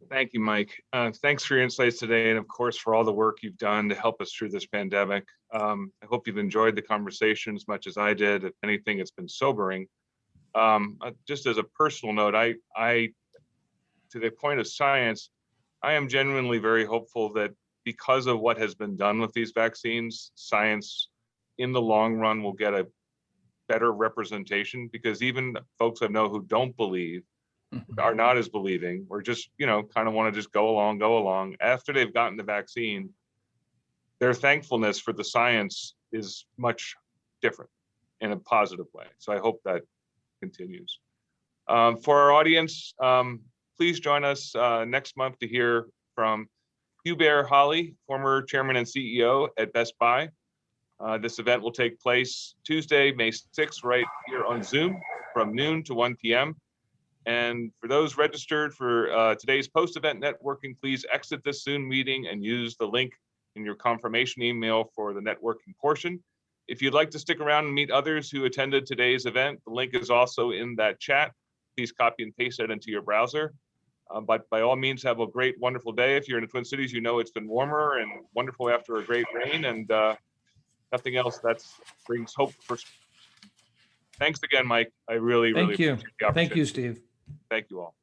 Thank you, Mike. Thanks for your insights today, and of course, for all the work you've done to help us through this pandemic. I hope you've enjoyed the conversation as much as I did. If anything, it's been sobering. Just as a personal note, I, to the point of science, I am genuinely very hopeful that because of what has been done with these vaccines, science in the long run will get a better representation, because even folks I know who don't believe are not as believing, or just, you know, kind of want to just go along. After they've gotten the vaccine, their thankfulness for the science is much different in a positive way. So I hope that continues. For our audience, please join us next month to hear from Hubert Holly, former chairman and CEO at Best Buy. This event will take place Tuesday, May 6th, right here on Zoom from noon to 1 p.m. And for those registered for today's post-event networking, please exit this Zoom meeting and use the link in your confirmation email for the networking portion. If you'd like to stick around and meet others who attended today's event, the link is also in that chat. Please copy and paste it into your browser. But by all means, have a great, wonderful day. If you're in the Twin Cities, you know it's been warmer and wonderful after a great rain, and nothing else that brings hope for. Thanks again, Mike. I really
Thank you.
appreciate the opportunity.
Thank you, Steve.
Thank you all.